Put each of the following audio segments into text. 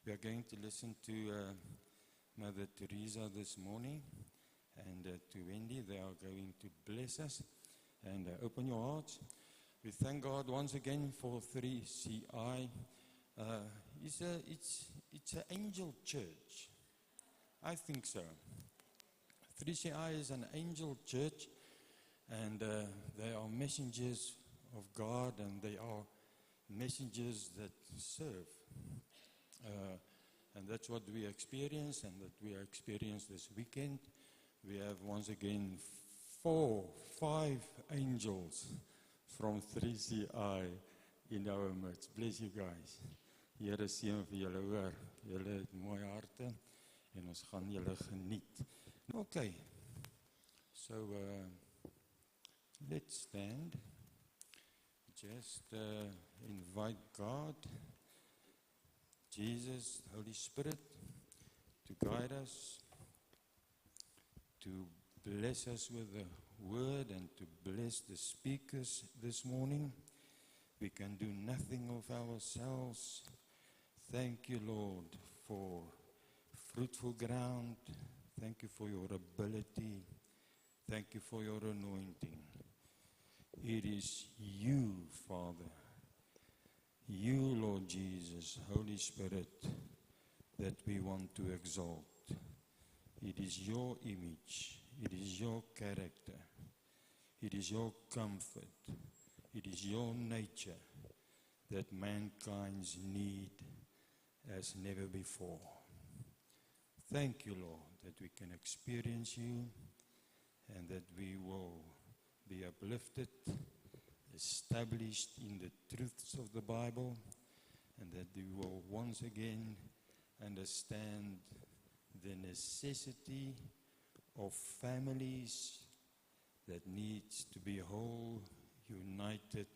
We are going to listen to Mother Teresa this morning and to Wendy. They are going to bless us. And open your hearts. We thank God once again for 3CI. It's an angel church. I think so. 3CI is an angel church, and they are messengers of God, and they are messengers that serve. And that's what we experience, and that we experienced this weekend. We have once again 5 angels from 3CI in our midst. Bless you guys. Here seën vir julle hoor. Julle het mooi harte en ons gaan julle geniet. Okay. So let's stand. Just invite God, Jesus, Holy Spirit, to guide us, to bless us with the word and to bless the speakers this morning. We can do nothing of ourselves. Thank you, Lord, for fruitful ground. Thank you for your ability. Thank you for your anointing. It is you, Father, you, Lord Jesus, Holy Spirit, that we want to exalt. It is your image. It is your character. It is your comfort. It is your nature that mankind's need as never before. Thank you, Lord, that we can experience you and that we will be uplifted, established in the truths of the Bible, and that we will once again understand the necessity of families that needs to be whole, united,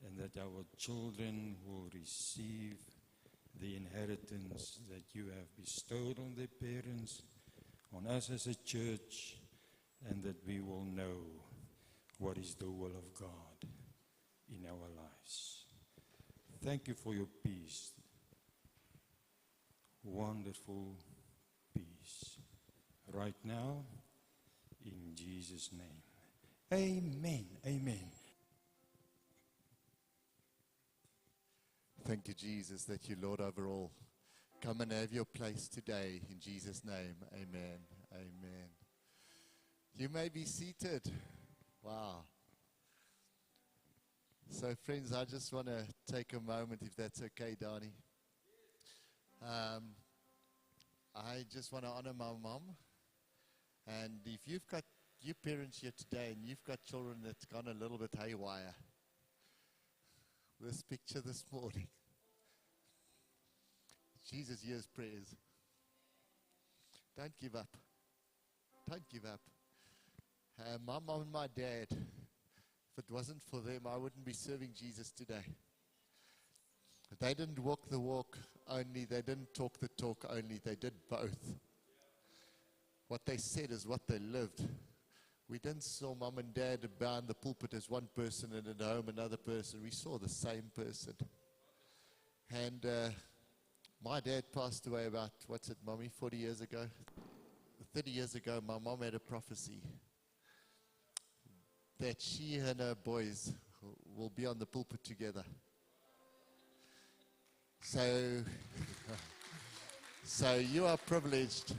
and that our children will receive the inheritance that you have bestowed on their parents, on us as a church, and that we will know what is the will of God in our lives. Thank you for your peace. Wonderful peace. Right now, in Jesus' name. Amen. Amen. Thank you, Jesus, that you, Lord, over all. Come and have your place today, in Jesus' name. Amen. Amen. You may be seated. Wow. So, friends, I just want to take a moment, if that's okay, Donnie. I just want to honor my mom. And if you've got you parents here today and you've got children that's gone a little bit haywire, this picture this morning, Jesus hears prayers. Don't give up. Don't give up. My mom and my dad, if it wasn't for them, I wouldn't be serving Jesus today. They didn't walk the walk only, they didn't talk the talk only, they did both. What they said is what they lived. We didn't saw mom and dad behind the pulpit as one person and at home another person. We saw the same person. And my dad passed away about, 40 years ago? 30 years ago, my mom had a prophecy that she and her boys will be on the pulpit together. So you are privileged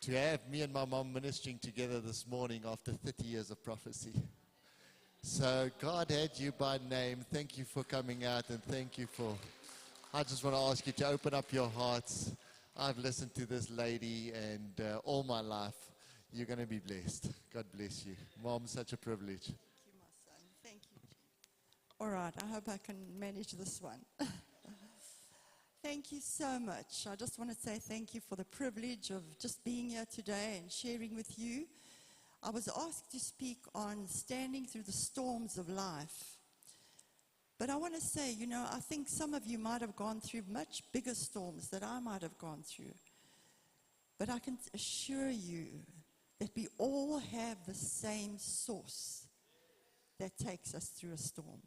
to have me and my mom ministering together this morning after 30 years of prophecy. So God had you by name. Thank you for coming out, and thank you for... I just want to ask you to open up your hearts. I've listened to this lady and all my life. You're going to be blessed. God bless you. Mom, such a privilege. Thank you, my son. Thank you. All right, I hope I can manage this one. Thank you so much. I just want to say thank you for the privilege of just being here today and sharing with you. I was asked to speak on standing through the storms of life. But I want to say, I think some of you might have gone through much bigger storms that I might have gone through. But I can assure you that we all have the same source that takes us through a storm.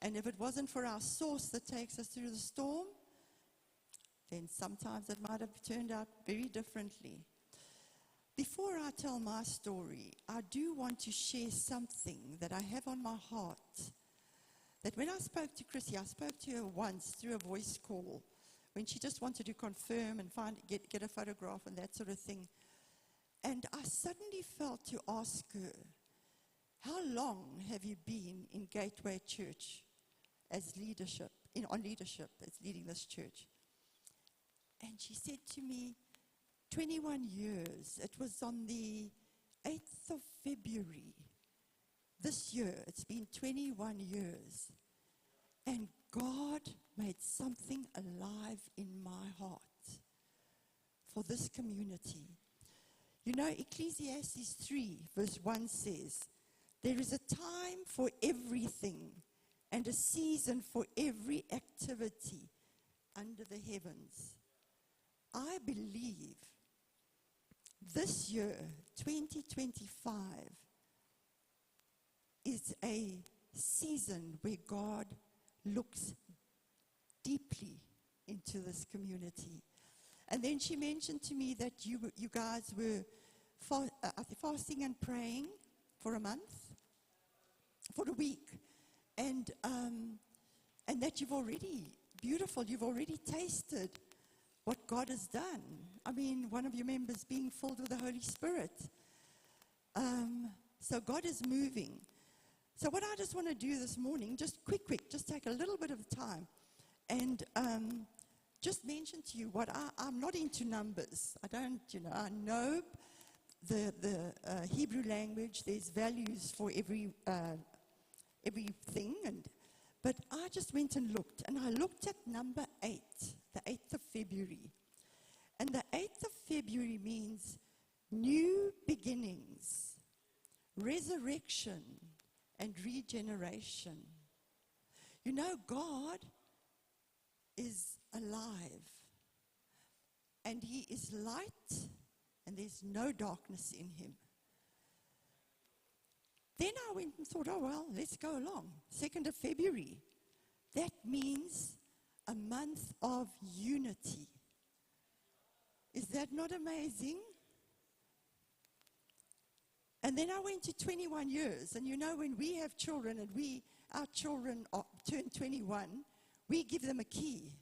And if it wasn't for our source that takes us through the storm, then sometimes it might have turned out very differently. Before I tell my story, I do want to share something that I have on my heart. That when I spoke to Chrissy, I spoke to her once through a voice call when she just wanted to confirm and get a photograph and that sort of thing. And I suddenly felt to ask her, how long have you been in Gateway Church as leadership, on leadership, as leading this church? And she said to me, 21 years. It was on the 8th of February this year. It's been 21 years. And God made something alive in my heart for this community. You know, Ecclesiastes 3 verse 1 says, there is a time for everything and a season for every activity under the heavens. I believe this year, 2025, is a season where God looks deeply into this community. And then she mentioned to me that you guys were fasting and praying for a month, for a week, and that you've already tasted what God has done. I mean, one of your members being filled with the Holy Spirit. So God is moving. So what I just want to do this morning, just quick, just take a little bit of time and just mention to you what I'm not into numbers. I don't, I know the Hebrew language, there's values for everything, but I just went and I looked at number 8, the 8th of February. And the 8th of February means new beginnings, resurrection, and regeneration. You know, God is alive, and He is light, and there's no darkness in Him. Then I went and thought, oh, well, let's go along. 2nd of February. That means a month of unity. Is that not amazing? And then I went to 21 years. And you know, when we have children and our children turn 21, we give them a key.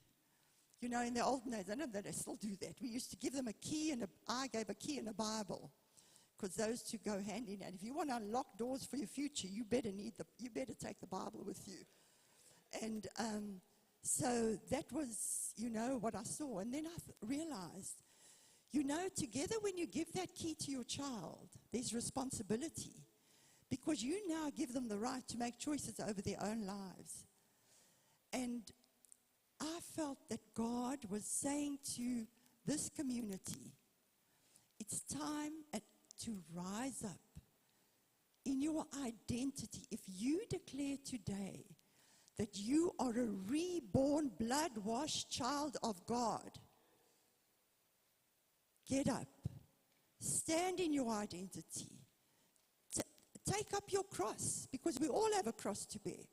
You know, in the old days, I know that I still do that. We used to give them a key, and I gave a key and a Bible, because those two go hand in hand. If you want to unlock doors for your future, you better take the Bible with you. And so that was, what I saw. And then I realized, together when you give that key to your child, there's responsibility, because you now give them the right to make choices over their own lives. And I felt that God was saying to this community, it's time to rise up in your identity. If you declare today that you are a reborn, blood-washed child of God, get up, stand in your identity, take up your cross, because we all have a cross to bear.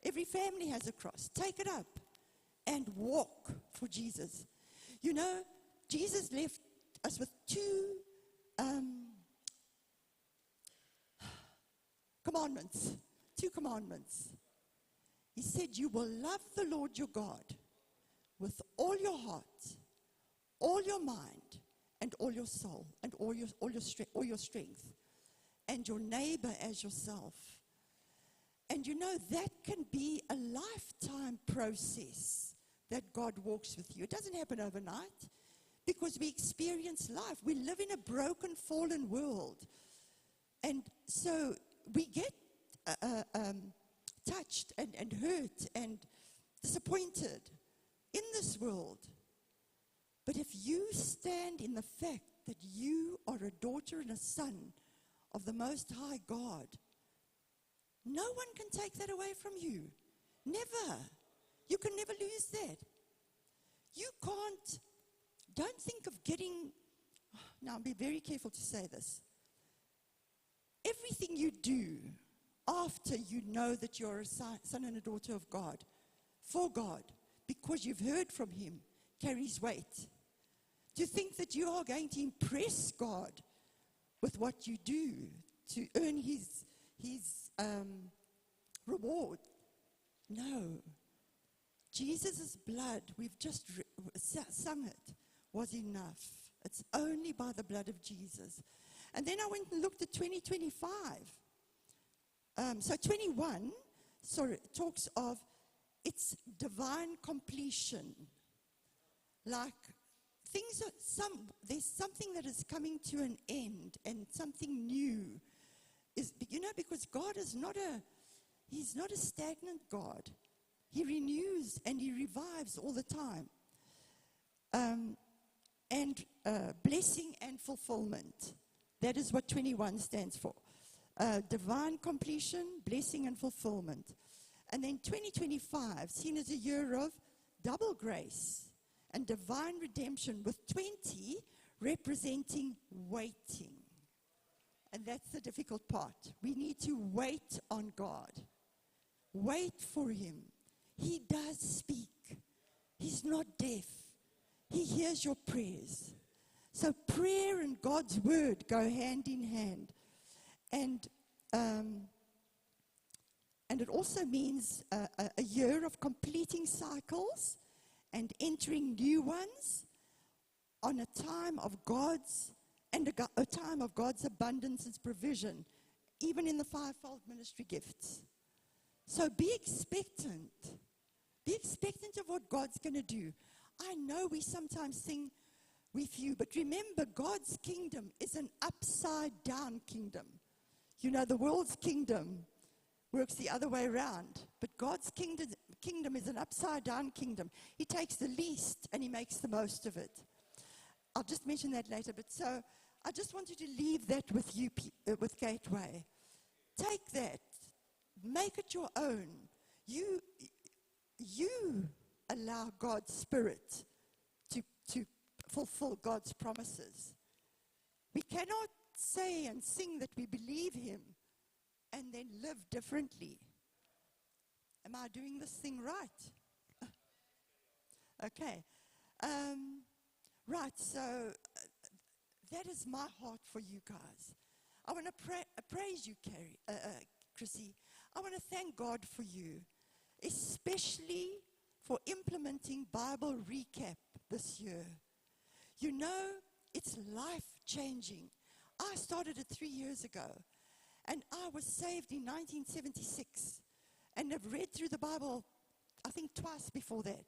Every family has a cross. Take it up and walk for Jesus. Jesus left us with two commandments. He said, you will love the Lord your God with all your heart, all your mind, and all your soul, and all your strength, and your neighbor as yourself. And that can be a lifetime process that God walks with you. It doesn't happen overnight, because we experience life. We live in a broken, fallen world. And so we get touched and hurt and disappointed in this world. But if you stand in the fact that you are a daughter and a son of the Most High God, no one can take that away from you. Never. You can never lose that. You can't. Don't think of getting. Now, be very careful to say this. Everything you do after you know that you're a son and a daughter of God, for God, because you've heard from Him, carries weight. To think that you are going to impress God with what you do to earn his reward. No. Jesus' blood, we've just sung it, was enough. It's only by the blood of Jesus. And then I went and looked at 2025. So 21 talks of its divine completion. Like there's something that is coming to an end and something new. Because God is He's not a stagnant God. He renews and He revives all the time. And blessing and fulfillment. That is what 21 stands for. Divine completion, blessing and fulfillment. And then 2025, seen as a year of double grace and divine redemption, with 20 representing waiting. And that's the difficult part. We need to wait on God. Wait for Him. He does speak. He's not deaf. He hears your prayers. So prayer and God's word go hand in hand. And it also means a year of completing cycles and entering new ones on a time of God's a time of God's abundance and provision, even in the fivefold ministry gifts. So be expectant. Be expectant of what God's going to do. I know we sometimes sing with you, but remember, God's kingdom is an upside-down kingdom. The world's kingdom works the other way around, but God's kingdom is an upside-down kingdom. He takes the least and He makes the most of it. I'll just mention that later, but so I just want you to leave that with you, with Gateway. Take that. Make it your own. You allow God's Spirit to fulfill God's promises. We cannot say and sing that we believe Him and then live differently. Am I doing this thing right? Okay. Right, so that is my heart for you guys. I want to praise you, Chrissy. I want to thank God for you, especially for implementing Bible Recap this year. It's life-changing. I started it 3 years ago, and I was saved in 1976, and have read through the Bible, I think, twice before that.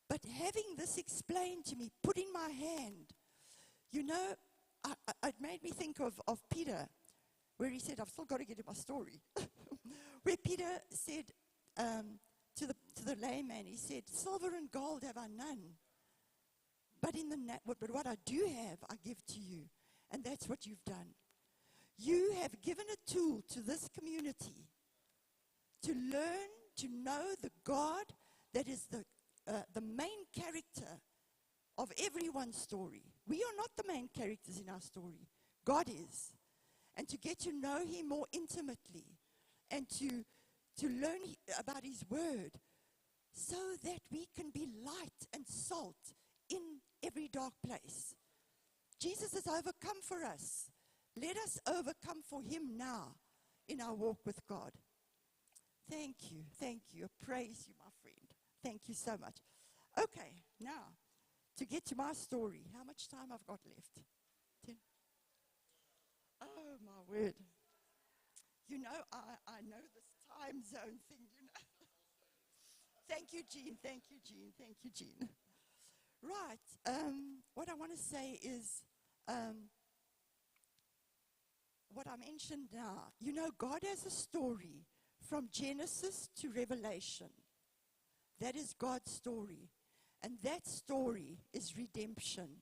But having this explained to me, put in my hand, it made me think of Peter, where he said, I've still got to get to my story, where Peter said to the layman, he said, silver and gold have I none, but what I do have, I give to you. And that's what you've done. You have given a tool to this community to learn to know the God that is the main character of everyone's story. We are not the main characters in our story. God is. And to get to know Him more intimately and to learn about His Word so that we can be light and salt in every dark place. Jesus has overcome for us. Let us overcome for Him now in our walk with God. Thank you. Thank you. I praise you, my friend. Thank you so much. Okay, now, to get to my story. How much time I've got left? 10? Oh, my word. I know this time zone thing, Thank you, Jean. Thank you, Jean. Thank you, Jean. Right. What I want to say is, what I mentioned now. God has a story from Genesis to Revelation. That is God's story. And that story is redemption.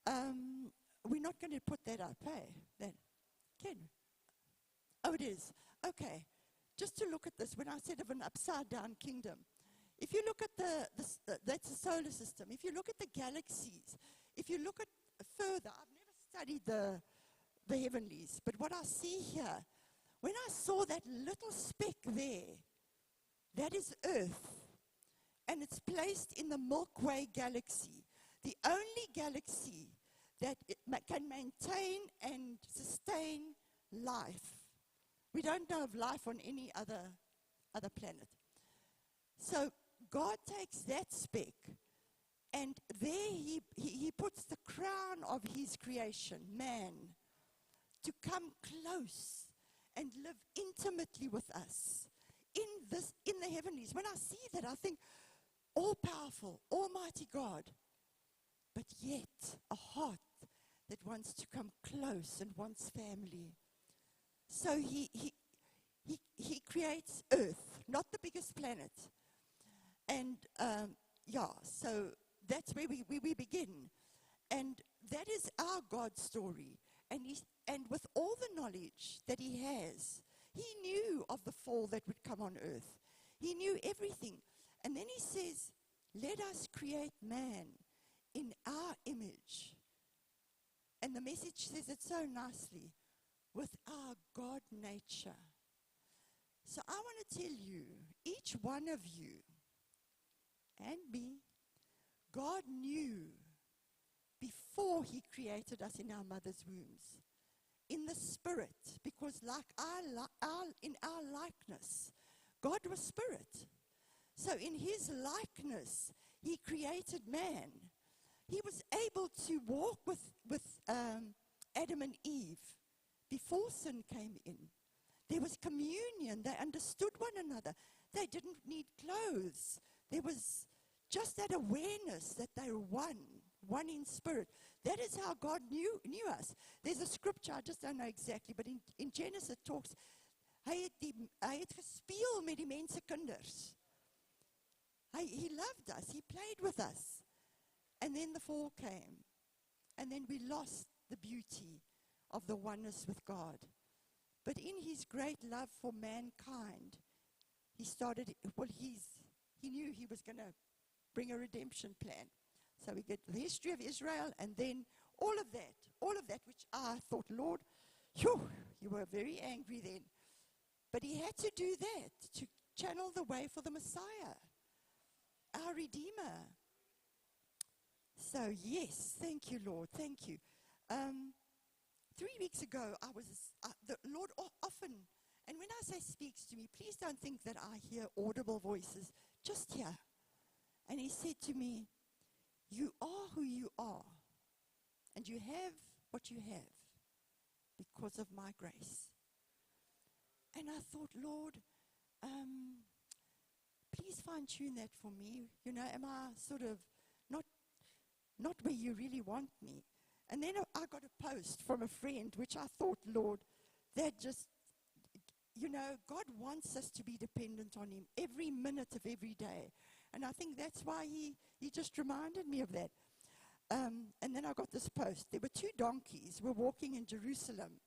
We're not going to put that up, hey? Then, can we? Oh, it is. Okay. Just to look at this, when I said of an upside-down kingdom, if you look at that's the solar system. If you look at the galaxies, if you look at further, I've never studied the heavenlies, but what I see here, when I saw that little speck there, that is Earth. and it's placed in the Milky Way galaxy, the only galaxy that can maintain and sustain life. We don't know of life on any other planet. So God takes that speck, and there he puts the crown of his creation, man, to come close and live intimately with us in the heavenlies. When I see that, I think, all-powerful, almighty God, but yet a heart that wants to come close and wants family. So he creates Earth, not the biggest planet. And so that's where we begin. And that is our God story. And with all the knowledge that he has, he knew of the fall that would come on earth. He knew everything. And then he says, let us create man in our image. And the message says it so nicely, with our God nature. So I want to tell you, each one of you and me, God knew before he created us in our mother's wombs, in the spirit, because like in our likeness, God was spirit. So in his likeness, he created man. He was able to walk with Adam and Eve before sin came in. There was communion. They understood one another. They didn't need clothes. There was just that awareness that they were one in spirit. That is how God knew us. There's a scripture, I just don't know exactly, but in Genesis it talks, hy het gespeel met die mense kinders. He loved us. He played with us. And then the fall came. And then we lost the beauty of the oneness with God. But in his great love for mankind, he knew he was going to bring a redemption plan. So we get the history of Israel, and then all of that which I thought, Lord, you were very angry then. But he had to do that to channel the way for the Messiah, our Redeemer. So yes, thank you, Lord, thank you. 3 weeks ago, the Lord often, and when I say speaks to me, please don't think that I hear audible voices, just here. And he said to me, you are who you are, and you have what you have because of my grace. And I thought, Lord, please fine-tune that for me. You know, am I sort of not where you really want me? And then I got a post from a friend, which I thought, Lord, that just, God wants us to be dependent on him every minute of every day. And I think that's why he just reminded me of that. And then I got this post. There were 2 donkeys were walking in Jerusalem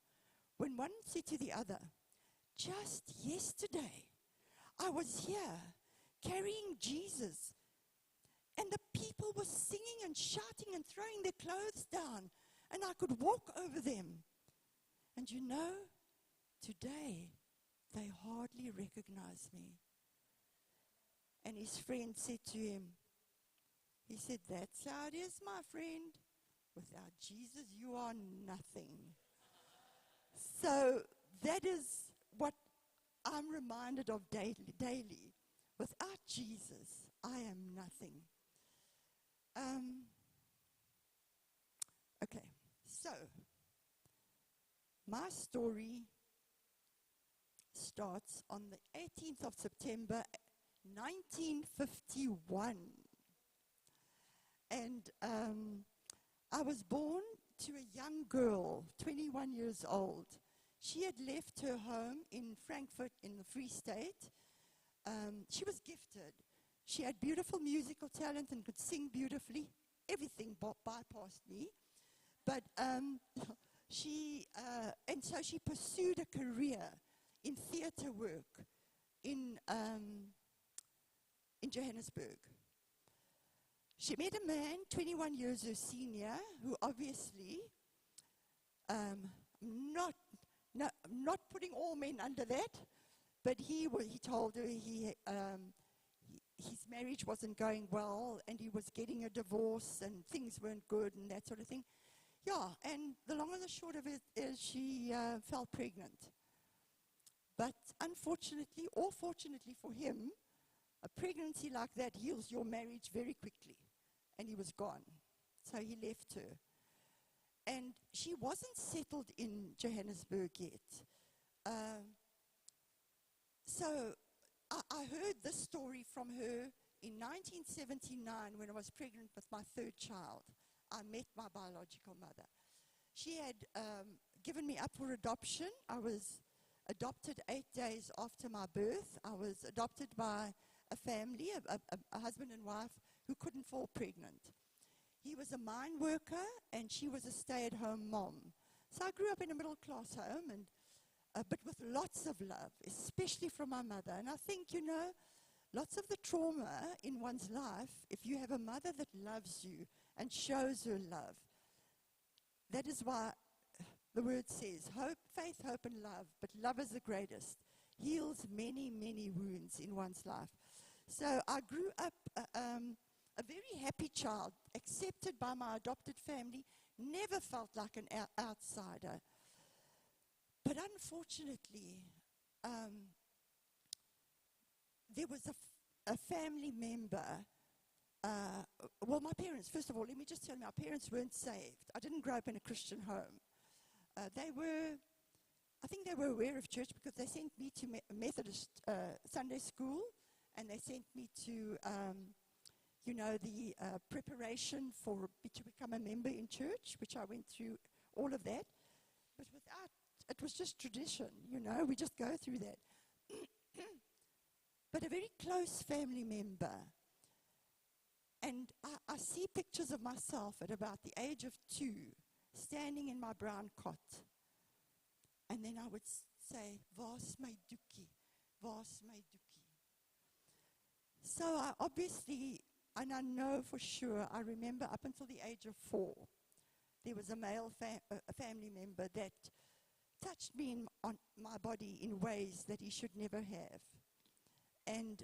when one said to the other, just yesterday, I was here carrying Jesus, and the people were singing and shouting and throwing their clothes down, and I could walk over them. And today, they hardly recognize me. And his friend said to him, he said, that's how it is, my friend. Without Jesus, you are nothing. So that is what I'm reminded of daily. Without Jesus, I am nothing. Okay, so my story starts on the 18th of September, 1951. And I was born to a young girl, 21 years old. She had left her home in Frankfurt in the Free State. She was gifted. She had beautiful musical talent and could sing beautifully. Everything bypassed me. But so she pursued a career in theater work in Johannesburg. She met a man, 21 years her senior, who obviously, not putting all men under that, but he told her his marriage wasn't going well, and he was getting a divorce, and things weren't good, and that sort of thing. Yeah, and the long and the short of it is she fell pregnant. But unfortunately, or fortunately for him, a pregnancy like that heals your marriage very quickly. And he was gone. So he left her. And she wasn't settled in Johannesburg yet. So I heard this story from her in 1979 when I was pregnant with my third child. I met my biological mother. She had given me up for adoption. I was adopted 8 days after my birth. I was adopted by a family, a husband and wife who couldn't fall pregnant. He was a mine worker and she was a stay-at-home mom. So I grew up in a middle-class home, and but with lots of love, especially from my mother. And I think, lots of the trauma in one's life, if you have a mother that loves you and shows her love, that is why the word says, hope, faith, hope, and love, but love is the greatest, heals many, many wounds in one's life. So I grew up a very happy child, accepted by my adopted family, never felt like an outsider. But unfortunately, there was a family member. Well, my parents, first of all, let me just tell you, my parents weren't saved. I didn't grow up in a Christian home. I think they were aware of church because they sent me to Methodist Sunday school, and they sent me to, the preparation to become a member in church, which I went through all of that. But it was just tradition, we just go through that. But a very close family member, and I see pictures of myself at about the age of 2, standing in my brown cot. And then I would say, "Waar's my doekie? Waar's my doekie?" So I obviously, and I know for sure, I remember up until the age of 4, there was a male family member that touched me on my body in ways that he should never have. And,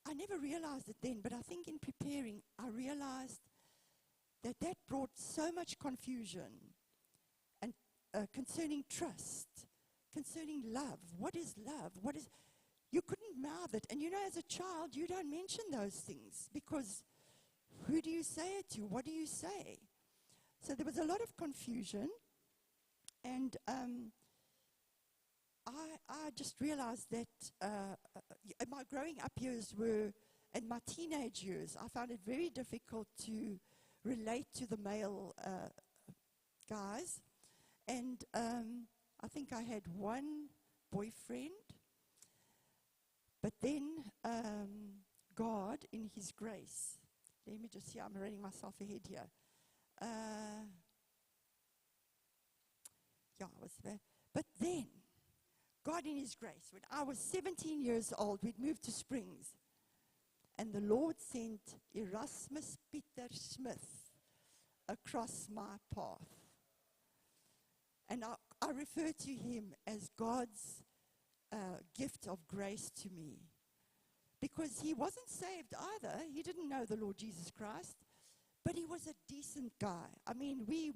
I never realized it then, but I think in preparing, I realized that brought so much confusion and concerning trust, concerning love. What is love? You couldn't mouth it. And as a child, you don't mention those things because who do you say it to? What do you say? So there was a lot of confusion. And I just realized that my growing up years and my teenage years, I found it very difficult to relate to the male guys. And I think I had one boyfriend. But then God, in His grace, let me just see, I'm running myself ahead here. I was there. But then, God in His grace, when I was 17 years old, we'd moved to Springs. And the Lord sent Erasmus Peter Smith across my path. And I refer to him as God's gift of grace to me. Because he wasn't saved either. He didn't know the Lord Jesus Christ. But he was a decent guy. I mean, we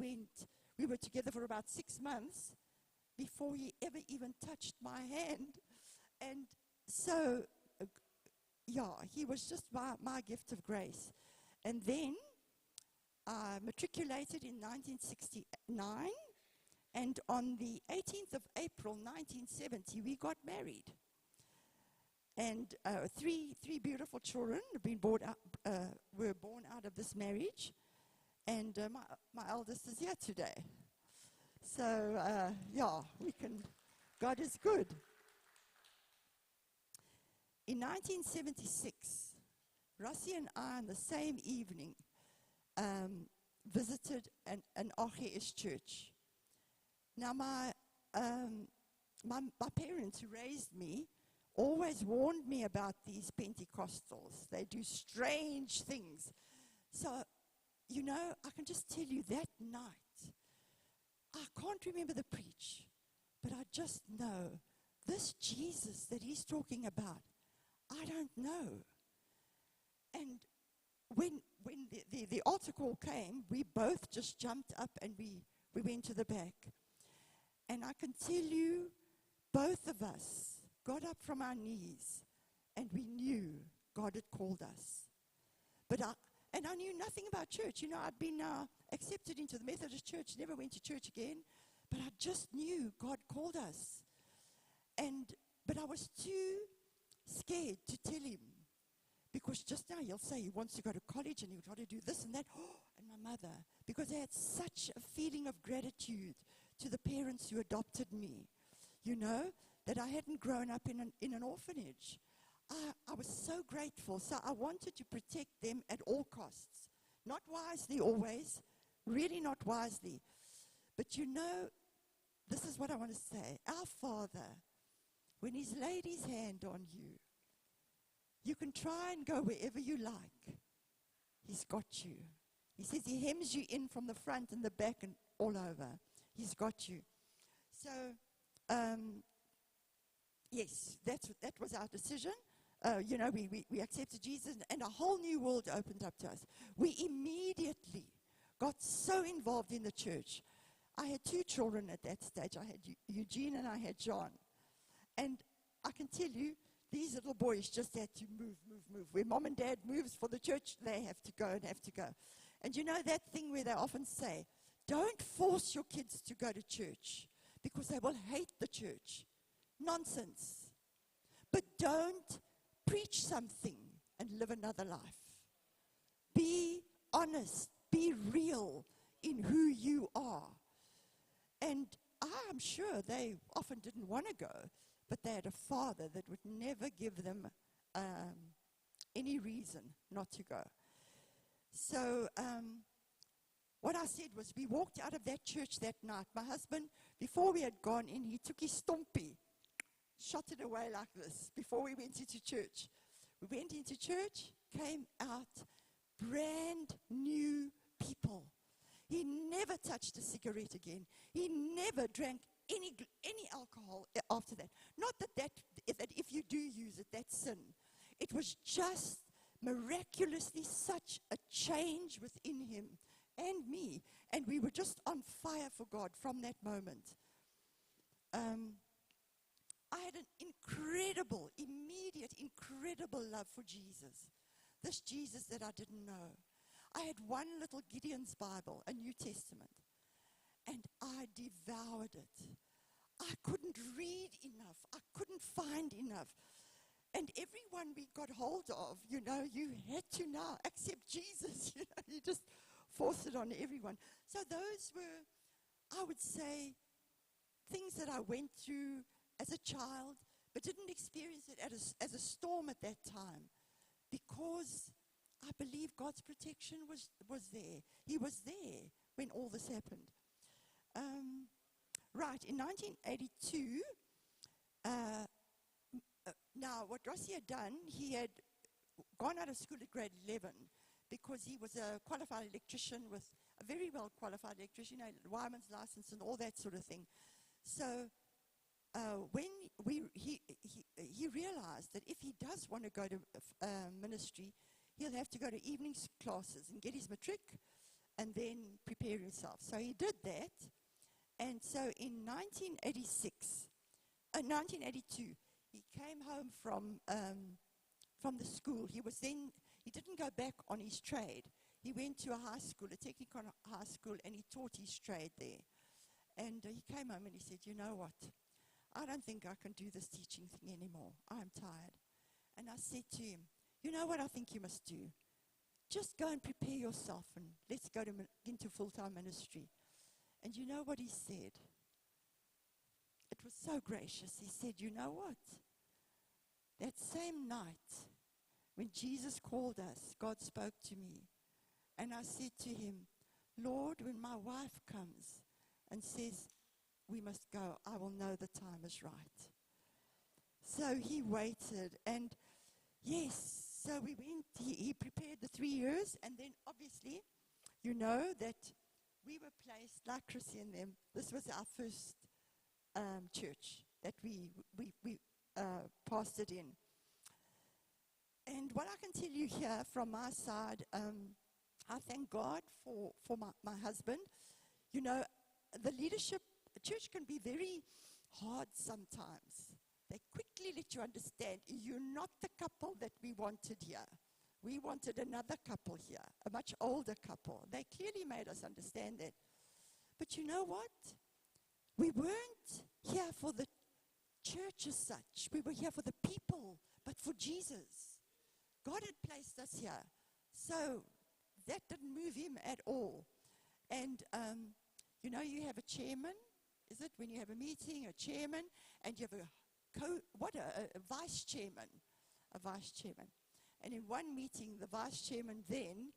were together for about 6 months before he ever even touched my hand. And so, he was just my gift of grace. And then I matriculated in 1969. And on the 18th of April, 1970, we got married. And three beautiful children were born out of this marriage. And my eldest is here today. So, God is good. In 1976, Rassie and I, on the same evening, visited an RGS church. Now, my parents who raised me always warned me about these Pentecostals. They do strange things. So, I can just tell you that night, I can't remember the preach, but I just know this Jesus that he's talking about, I don't know. And when the altar call came, we both just jumped up and we went to the back. And I can tell you, both of us got up from our knees and we knew God had called us. And I knew nothing about church. You know, I'd been accepted into the Methodist Church, never went to church again. But I just knew God called us. But I was too scared to tell him. Because just now he'll say he wants to go to college and he's got to do this and that. Oh, and my mother. Because I had such a feeling of gratitude to the parents who adopted me. You know, that I hadn't grown up in an orphanage. I was so grateful. So I wanted to protect them at all costs. Not wisely always. Really not wisely. But you know, this is what I want to say. Our Father, when he's laid his hand on you, you can try and go wherever you like. He's got you. He says he hems you in from the front and the back and all over. He's got you. So, yes, that was our decision. You know, we accepted Jesus and a whole new world opened up to us. We immediately got so involved in the church. I had 2 children at that stage. I had Eugene and I had John. And I can tell you, these little boys just had to move. When mom and dad moves for the church, they have to go. And you know that thing where they often say, don't force your kids to go to church because they will hate the church. Nonsense. But don't preach something and live another life. Be honest. Be real in who you are. And I'm sure they often didn't want to go, but they had a father that would never give them any reason not to go. So what I said was we walked out of that church that night. My husband, before we had gone in, he took his stompie, shot it away like this before we went into church. We went into church, came out, brand new people. He never touched a cigarette again. He never drank any alcohol after that. Not that if you do use it, that's sin. It was just miraculously such a change within him and me. And we were just on fire for God from that moment. I had an incredible, immediate, incredible love for Jesus. This Jesus that I didn't know. I had one little Gideon's Bible, a New Testament, and I devoured it. I couldn't read enough. I couldn't find enough. And everyone we got hold of, you know, you had to now accept Jesus. You know, you just force it on everyone. So those were, I would say, things that I went through as a child, but didn't experience it as a storm at that time, because I believe God's protection was there. He was there when all this happened. Right, in 1982, now what Rossi had done, he had gone out of school at grade 11 because he was a qualified electrician, with a very well qualified electrician, you know, wireman's license and all that sort of thing. So when he realized that if he does want to go to ministry, he'll have to go to evening classes and get his matric and then prepare himself. So he did that. And so in 1982, he came home from the school. He didn't go back on his trade. He went to a high school, a technical high school, and he taught his trade there. And he came home and he said, you know what? I don't think I can do this teaching thing anymore. I'm tired. And I said to him, you know what I think you must do? Just go and prepare yourself and let's go into full-time ministry. And you know what he said? It was so gracious. He said, you know what? That same night when Jesus called us, God spoke to me. And I said to him, Lord, when my wife comes and says, we must go, I will know the time is right. So he waited, and yes, so we went, he prepared the 3 years, and then obviously, you know that we were placed, like Chrissy and them, this was our first church that we pastored in. And what I can tell you here from my side, I thank God for my husband. You know, the leadership, church can be very hard sometimes. They quickly let you understand you're not the couple that we wanted here. We wanted another couple here, a much older couple. They clearly made us understand that. But you know what? We weren't here for the church as such. We were here for the people, but for Jesus. God had placed us here. So that didn't move him at all. And, you know, you have a chairman, is it? When you have a meeting, a chairman, and you have a vice chairman. A vice chairman. And in one meeting, the vice chairman then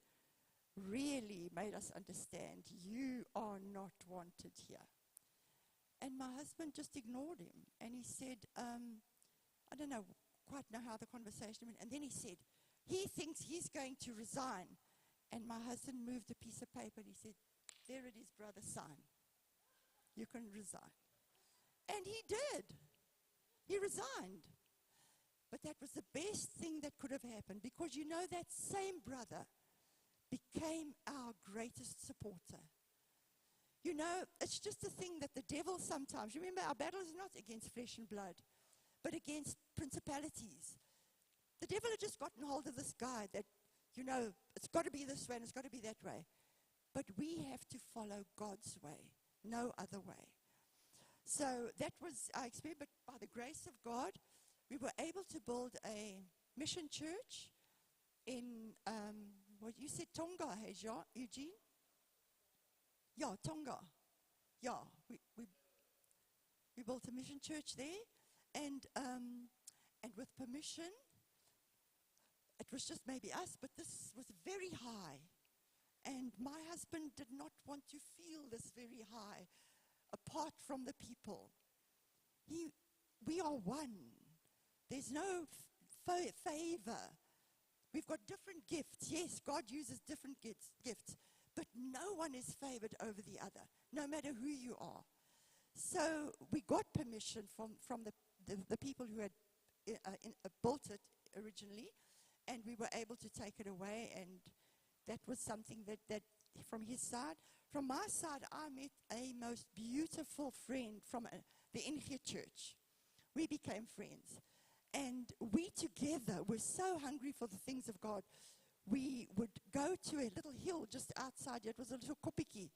really made us understand, you are not wanted here. And my husband just ignored him. And he said, I don't quite know how the conversation went. And then he said, he thinks he's going to resign. And my husband moved a piece of paper and he said, there it is, brother, sign. You can resign. And he did. He resigned. But that was the best thing that could have happened, because you know that same brother became our greatest supporter. You know, it's just a thing that the devil sometimes, remember, our battle is not against flesh and blood, but against principalities. The devil had just gotten hold of this guy that, you know, it's got to be this way and it's got to be that way. But we have to follow God's way, no other way. So that was our experience, but by the grace of God, we were able to build a mission church in, what you said, Tonga, hey, Eugene? Yeah, Tonga. Yeah, we built a mission church there, and with permission, it was just maybe us, but this was very high. And my husband did not want to feel this very high apart from the people. We are one. There's no favor. We've got different gifts. Yes, God uses different gifts, but no one is favored over the other, no matter who you are. So we got permission from the people who had built it originally, and we were able to take it away, and that was something that from his side. From my side, I met a most beautiful friend from the Inge Church. We became friends. And we together were so hungry for the things of God. We would go to a little hill just outside. It was a little kopiki.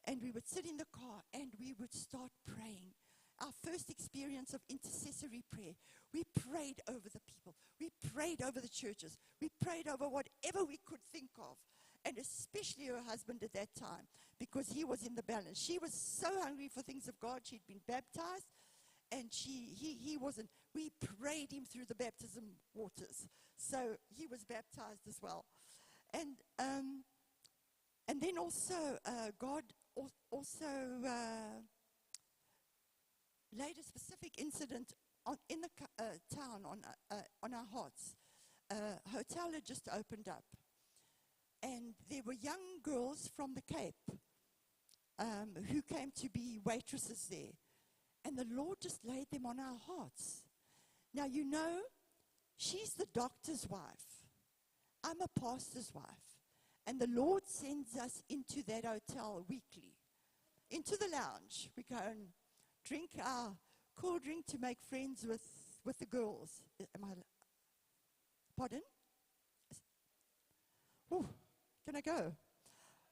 And we would sit in the car and we would start praying. Our first experience of intercessory prayer. We prayed over the people. We prayed over the churches. We prayed over whatever we could think of. And especially her husband at that time, because he was in the balance. She was so hungry for things of God. She'd been baptized. And he wasn't. We prayed him through the baptism waters. So he was baptized as well. And then also, God also laid a specific incident in the town on our hearts. A hotel had just opened up. And there were young girls from the Cape who came to be waitresses there. And the Lord just laid them on our hearts. Now, you know, she's the doctor's wife. I'm a pastor's wife. And the Lord sends us into that hotel weekly, into the lounge. We go and drink our cool drink to make friends with the girls. Pardon? Ooh, can I go?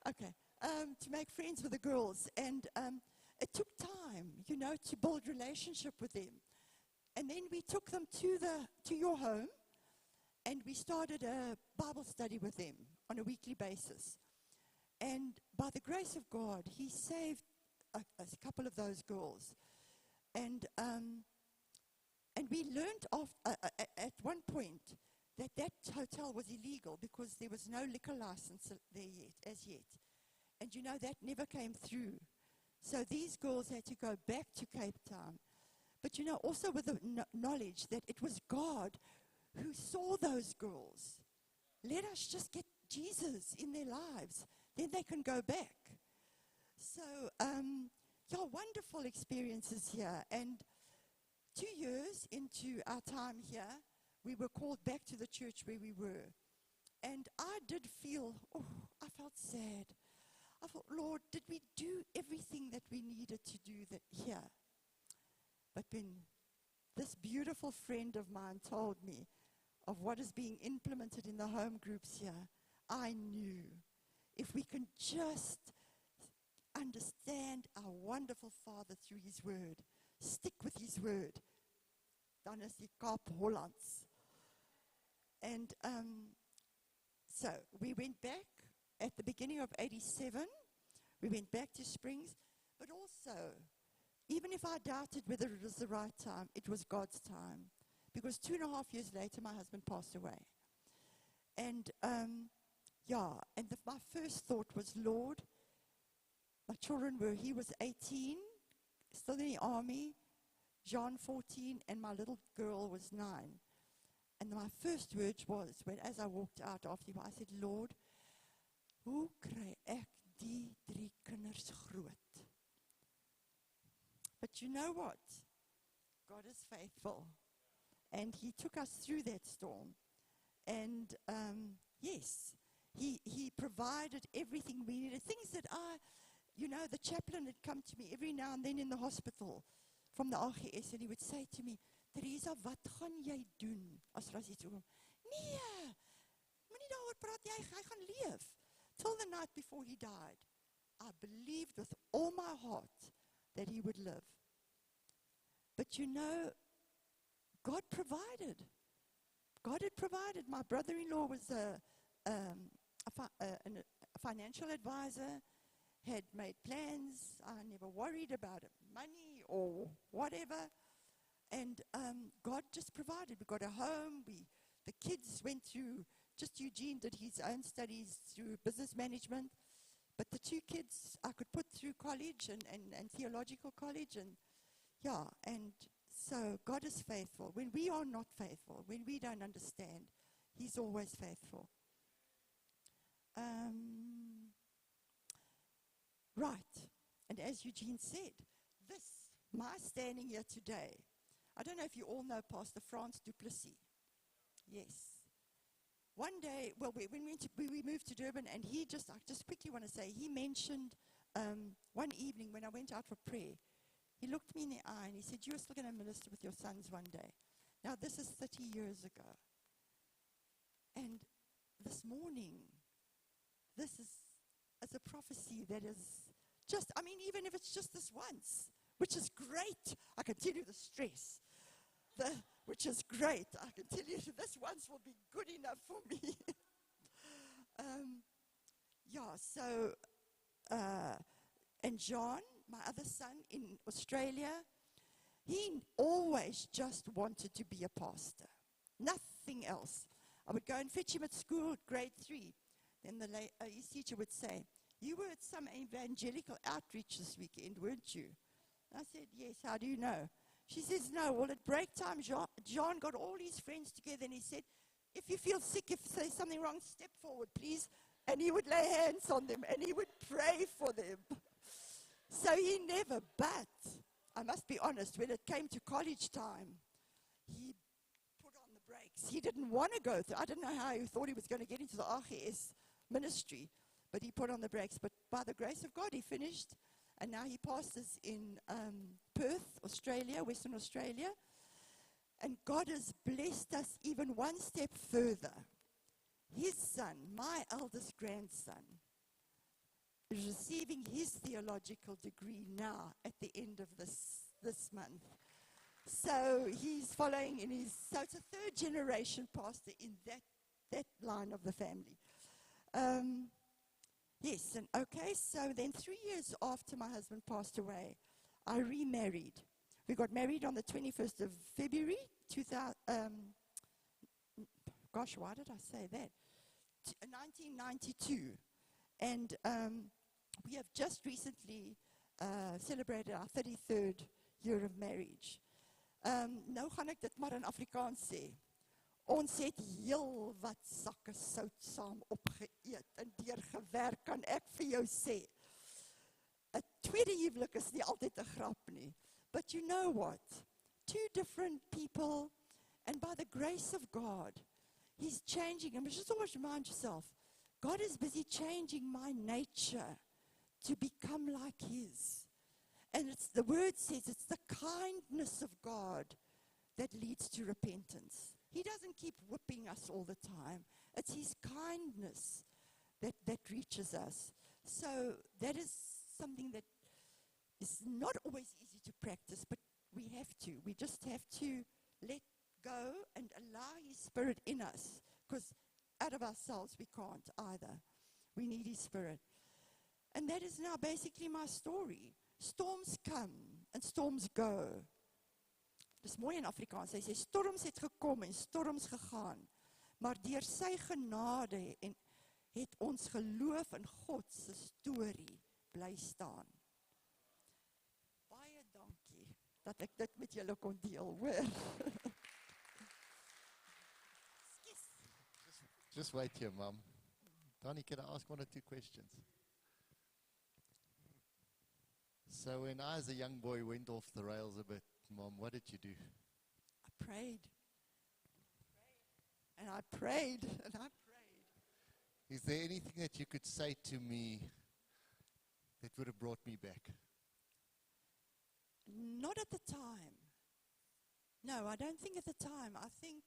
Okay. To make friends with the girls. And it took time, you know, to build relationship with them. And then we took them to your home, and we started a Bible study with them on a weekly basis. And by the grace of God, he saved a couple of those girls. And we learned at one point that hotel was illegal because there was no liquor license there as yet. And you know, that never came through. So these girls had to go back to Cape Town. But you know, also with the knowledge that it was God who saw those girls. Let us just get Jesus in their lives. Then they can go back. So, wonderful experiences here. And 2 years into our time here, we were called back to the church where we were. And I did feel, I felt sad. I thought, Lord, did we do everything that we needed to do here? But when this beautiful friend of mine told me of what is being implemented in the home groups here, I knew if we can just understand our wonderful Father through His Word, stick with His Word, dan is die Kaap Hollands. And so we went back at the beginning of 87. We went back to Springs, but also, even if I doubted whether it was the right time, it was God's time. Because 2.5 years later, my husband passed away. And my first thought was, Lord, my children he was 18, still in the army, John 14, and my little girl was 9. And my first words was, as I walked out after him, I said, Lord, hoe kry ek die 3 kinders groot? But you know what? God is faithful. And He took us through that storm. And yes, he provided everything we needed. Things that the chaplain had come to me every now and then in the hospital from the AGS, and he would say to me, Teresa, wat gaan jy doen? As Rassie toe kom. Nee, moenie daaroor praat, hy gaan leef. Till the night before he died, I believed with all my heart that he would live. But God provided. God had provided. My brother-in-law was a financial advisor, had made plans. I never worried about money or whatever. And God just provided. We got a home. The kids went through, just Eugene did his own studies through business management. But the 2 kids I could put through college and theological college. And so God is faithful. When we are not faithful, when we don't understand, He's always faithful. Right. And as Eugene said, my standing here today, I don't know if you all know Pastor Frans du Plessis. Yes. One day, when we moved to Durban, and I just quickly want to say, he mentioned one evening when I went out for prayer, he looked me in the eye and he said, you are still going to minister with your sons one day. Now, this is 30 years ago. And this morning, this is a prophecy that is just, even if it's just this once, which is great. I can tell you the stress, which is great. I can tell you this once will be good enough for me. And John, my other son in Australia, he always just wanted to be a pastor. Nothing else. I would go and fetch him at school, grade 3. Then his teacher would say, you were at some evangelical outreach this weekend, weren't you? I said, yes, how do you know? She says, no, well, at break time, John got all his friends together and he said, if you feel sick, if there's something wrong, step forward, please. And he would lay hands on them and he would pray for them. So he never, but I must be honest, when it came to college time, he put on the brakes. He didn't want to go through. I don't know how he thought he was going to get into the AGS ministry, but he put on the brakes. But by the grace of God, he finished. And now he pastors in Perth, Australia, Western Australia. And God has blessed us even one step further. His son, my eldest grandson, is receiving his theological degree now at the end of this month. So he's following so it's a 3rd generation pastor in that line of the family. Yes, and okay, so then 3 years after my husband passed away, I remarried. We got married on the 21st of February, 2000, gosh, why did I say that? 1992. And we have just recently celebrated our 33rd year of marriage. Nou gaan ek dit maar in Afrikaans sê. Ons het heel wat sakke sout saam opgeëet en deurgewerk, kan ek vir jou sê. 'n tweede huwelik is nie altyd 'n grap nie. But you know what? 2 different people And by the grace of God, He's changing. And just always remind yourself, God is busy changing my nature to become like His. And the word says it's the kindness of God that leads to repentance. He doesn't keep whipping us all the time. It's His kindness that reaches us. So that is something that is not always easy to practice, but we have to. We just have to let go and allow His Spirit in us, because out of ourselves we can't either. We need His Spirit. And that is now basically my story. Storms come and storms go. Dis mooi in Afrikaans. Hy sê storms het gekom en storms gegaan. Maar deur sy genade en het ons geloof in God se storie bly staan. Baie dankie dat ek dit met julle kon deel, hoor. Just wait here, Mum. Donnie, can I ask one or two questions? So when I, as a young boy, went off the rails a bit, Mom, what did you do? I prayed. And I prayed. And I prayed. Is there anything that you could say to me that would have brought me back? Not at the time. No, I don't think at the time. I think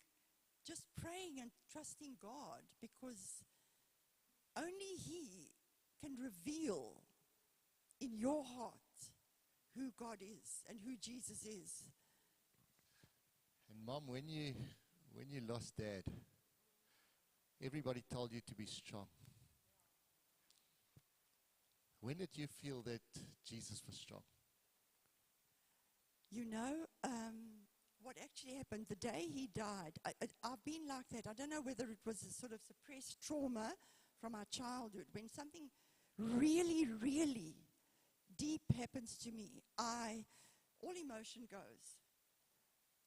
just praying and trusting God, because only He can reveal in your heart who God is and who Jesus is. And Mom, when you lost Dad, everybody told you to be strong. When did you feel that Jesus was strong? You know, what actually happened the day He died, I've been like that. I don't know whether it was a sort of suppressed trauma from our childhood. When something really, really deep happens to me, all emotion goes.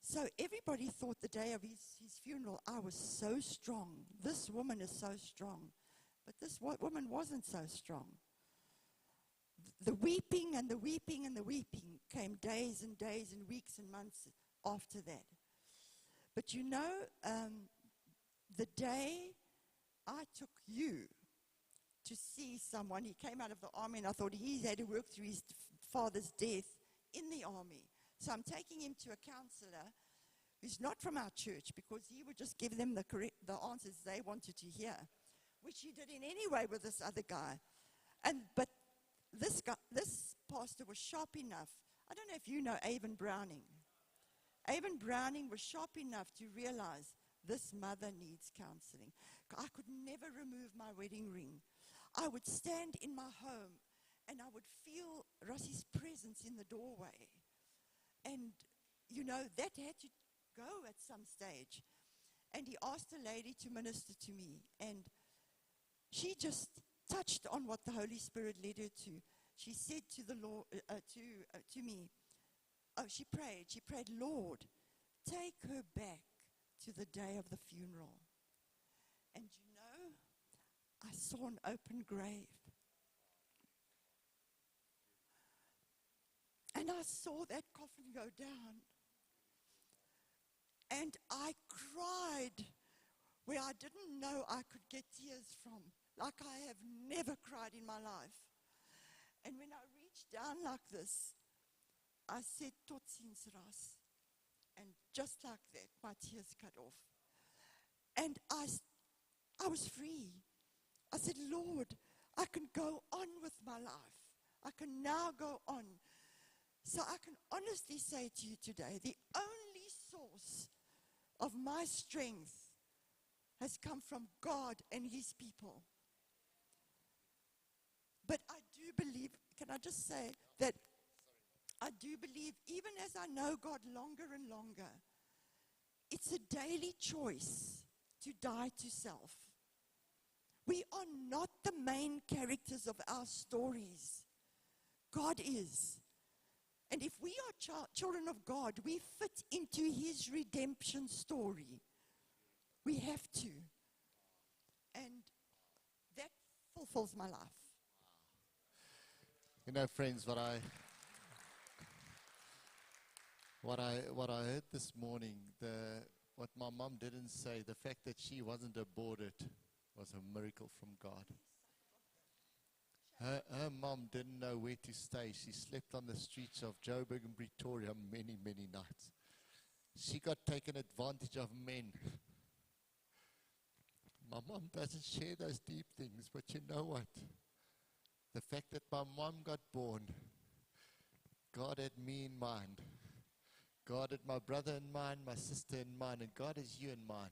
So everybody thought the day of his funeral, I was so strong. This woman is so strong. But this woman wasn't so strong. The weeping and the weeping and the weeping came days and days and weeks and months after that. But you know, the day I took you to see someone, he came out of the army, and I thought he had to work through his father's death in the army. So I'm taking him to a counselor who's not from our church, because he would just give them the answers they wanted to hear, which he did in any way with this other guy. But this pastor was sharp enough. I don't know if you know Avon Browning. Avon Browning was sharp enough to realize this mother needs counseling. I could never remove my wedding ring. I would stand in my home and I would feel Rossie's presence in the doorway. And, you know, that had to go at some stage. And he asked a lady to minister to me. And she just touched on what the Holy Spirit led her to. She said to the Lord, to me, she prayed, Lord, take her back to the day of the funeral. And you know, I saw an open grave. And I saw that coffin go down. And I cried where I didn't know I could get tears from, like I have never cried in my life. And when I reached down like this, I said, "Tot ziens, Ras." And just like that, my tears cut off. And I was free. I said, Lord, I can go on with my life. I can now go on. So I can honestly say to you today, the only source of my strength has come from God and His people. But I do believe, can I just say that I do believe, even as I know God longer and longer, it's a daily choice to die to self. We are not the main characters of our stories. God is. And if we are children of God, we fit into His redemption story. We have to. And that fulfills my life. You know, friends, what I heard this morning, what my mom didn't say, the fact that she wasn't aborted was a miracle from God. Her mom didn't know where to stay. She slept on the streets of Joburg and Pretoria many, many nights. She got taken advantage of men. My mom doesn't share those deep things, but you know what? The fact that my mom got born, God had me in mind. God had my brother in mind, my sister in mind, and God has you in mind.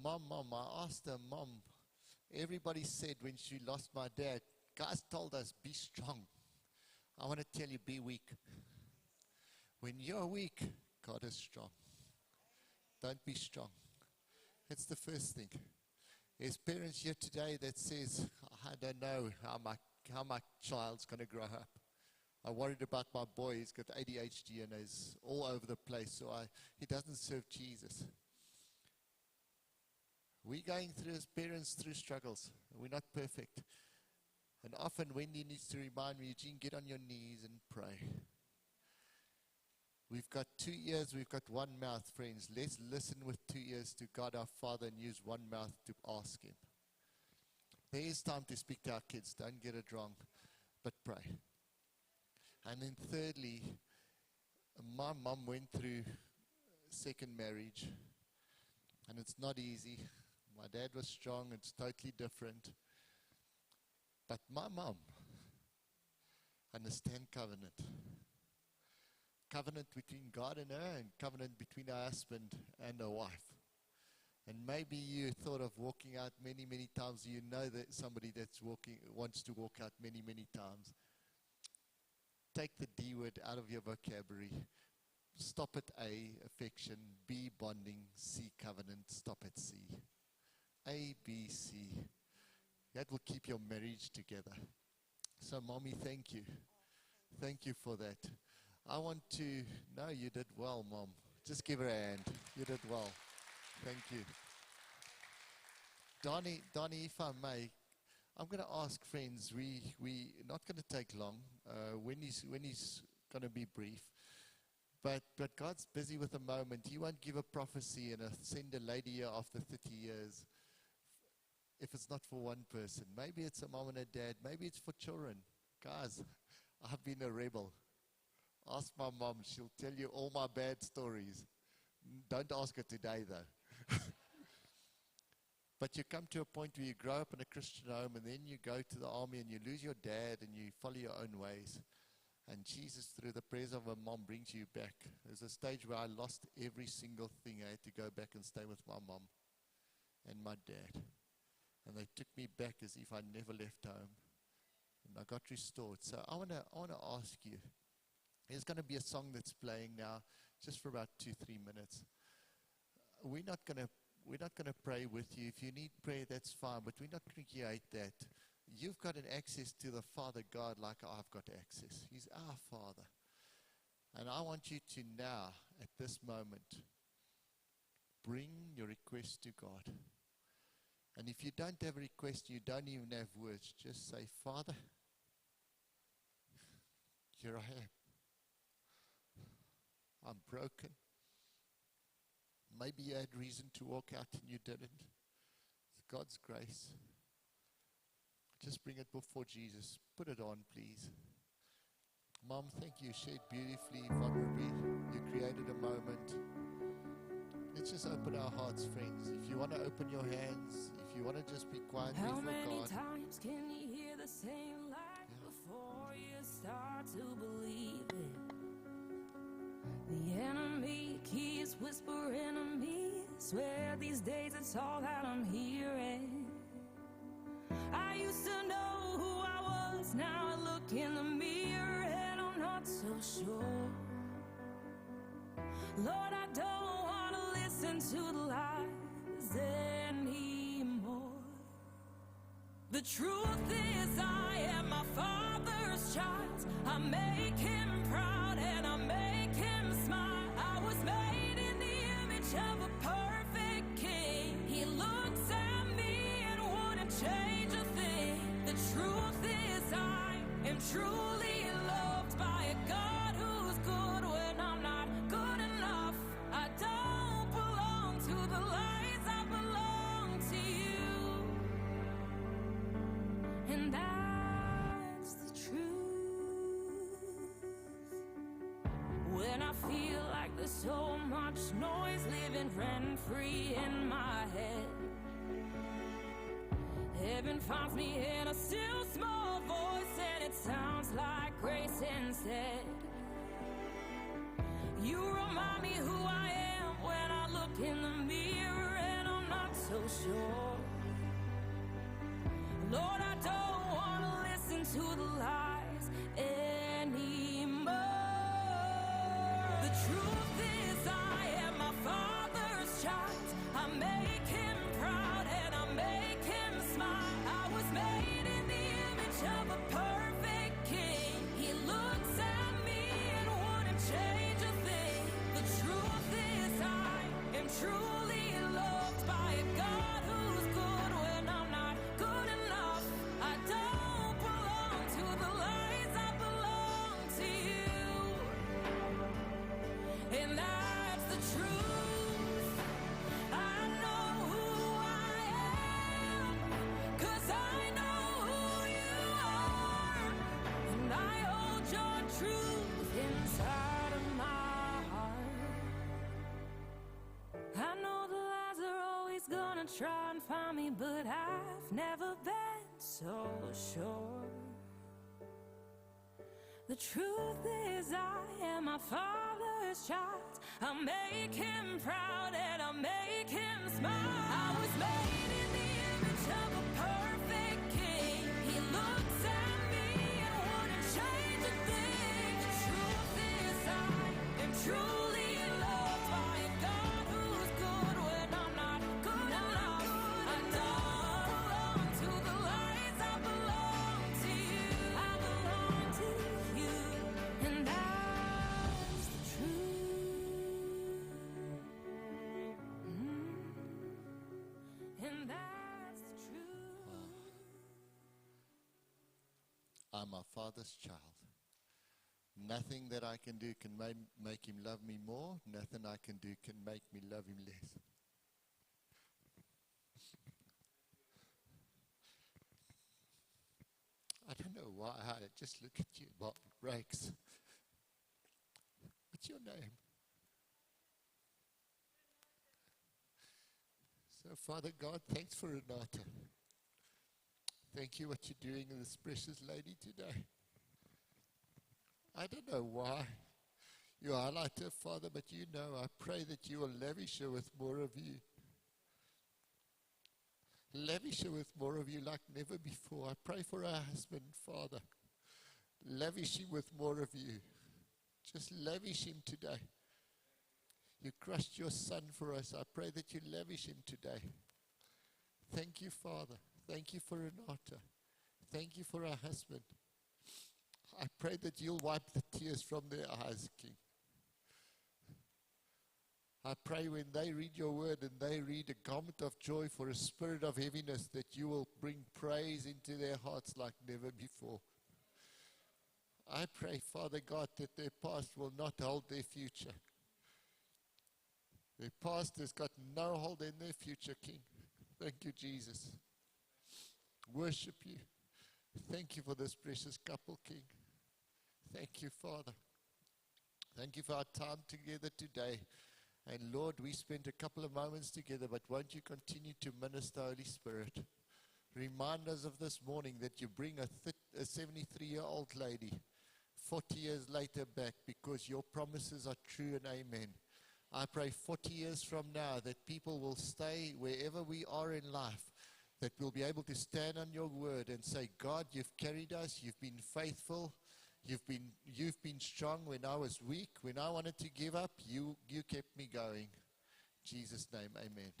Mom, I asked her, Mom, everybody said when she lost my dad, guys told us, be strong. I want to tell you, be weak. When you're weak, God is strong. Don't be strong. That's the first thing. There's parents here today that says, I don't know how my child's going to grow up. I'm worried about my boy. He's got ADHD and is all over the place, so he doesn't serve Jesus. We're going through, as parents, through struggles. We're not perfect. And often Wendy needs to remind me, Eugene, get on your knees and pray. We've got 2 ears, we've got one mouth, friends. Let's listen with 2 ears to God our Father and use one mouth to ask Him. There is time to speak to our kids. Don't get it wrong, but pray. And then thirdly, my mom went through second marriage, and it's not easy. My dad was strong, it's totally different. But my mom understands covenant. Covenant between God and her, and covenant between her husband and her wife. And maybe you thought of walking out many, many times. You know that somebody that's wants to walk out many, many times. Take the D word out of your vocabulary. Stop at A, affection. B, bonding. C, covenant. Stop at C. A, B, C. That will keep your marriage together. So, Mommy, thank you. Thank you for that. I want to know you did well, Mom. Just give her a hand. You did well. Thank you. Donnie, if I may, I'm going to ask friends, we're not going to take long. When he's going to be brief. But God's busy with the moment. He won't give a prophecy and send a lady here after 30 years if it's not for one person. Maybe it's a mom and a dad. Maybe it's for children. Guys, I've been a rebel. Ask my mom. She'll tell you all my bad stories. Don't ask her today, though. But you come to a point where you grow up in a Christian home, and then you go to the army and you lose your dad and you follow your own ways. And Jesus, through the prayers of a mom, brings you back. There's a stage where I lost every single thing. I had to go back and stay with my mom and my dad. And they took me back as if I never left home. And I got restored. So I want to ask you, there's going to be a song that's playing now, just for about 2-3 minutes. We're not going to pray with you. If you need prayer, that's fine, but we're not going to create that. You've got an access to the Father God like I've got access. He's our Father. And I want you to now, at this moment, bring your request to God. And if you don't have a request, you don't even have words, just say, Father, here I am. I'm broken. Maybe you had reason to walk out and you didn't. It's God's grace. Just bring it before Jesus. Put it on, please. Mom, thank you. Shared beautifully, vulnerably. You created a moment. Let's just open our hearts, friends. If you want to open your hands, if you want to just be quiet before God. How many times can you hear the same lie before you start to believe it? The enemy keeps whispering to me. Swear these days it's all that I'm hearing. I used to know who I was. Now I look in the mirror and I'm not so sure. Lord, I don't want to listen to the lies anymore. The truth is I am my Father's child. I make Him proud and I make Him smile. I was made in the image of a perfect King. He looks at me and wouldn't change a thing. The truth is I am truly loved by a God who's good when I'm not good enough. living rent-free in my head. Heaven finds me in a still small voice, and it sounds like grace instead. You remind me who I am when I look in the mirror and I'm not so sure. Lord, I don't want to listen to the lies anymore. The truth is I am my Father's child. I make him proud and I make him smile. I was made in the image of a perfect king. He looks at me and wouldn't change a thing. The truth is I am truly loved by a God who's good when I'm not good enough. I don't belong to the lies, I belong to you. And that's the truth. I know who I am, 'cause I know who you are. And I hold your truth inside of my heart. I know the lies are always gonna try and find me, but I've never been so sure. The truth is I am my Father's child. I make him proud and I make him smile. I was made in the image of a perfect king. He looks at me and wouldn't change a thing. The truth is I am truly loved by a God who's good when I'm not good enough. I don't belong to the lies, I belong to you. I belong to you, and that's the truth. And that's the truth. I'm my Father's child. Nothing that I can do can make him love me more. Nothing I can do can make me love him less. I don't know why I just look at you, Bob Rakes. What's your name? So, Father God, thanks for Renata. Thank you what you're doing in this precious lady today. I don't know why you highlight her, Father, but you know, I pray that you will lavish her with more of you. Lavish her with more of you like never before. I pray for her husband, Father. Lavish him with more of you. Just lavish him today. You crushed your son for us. I pray that you lavish him today. Thank you, Father. Thank you for Renata. Thank you for her husband. I pray that you'll wipe the tears from their eyes, King. I pray when they read your word and they read a garment of joy for a spirit of heaviness, that you will bring praise into their hearts like never before. I pray, Father God, that their past will not hold their future. Their past has got no hold in their future, King. Thank you, Jesus. Worship you. Thank you for this precious couple, King. Thank you, Father. Thank you for our time together today. And Lord, we spent a couple of moments together, but won't you continue to minister, Holy Spirit? Remind us of this morning that you bring a 73-year-old lady 40 years later back, because your promises are true and amen. I pray 40 years from now that people will stay wherever we are in life, that we'll be able to stand on your word and say, God, you've carried us, you've been faithful, you've been strong when I was weak. When I wanted to give up, you kept me going. In Jesus' name, amen.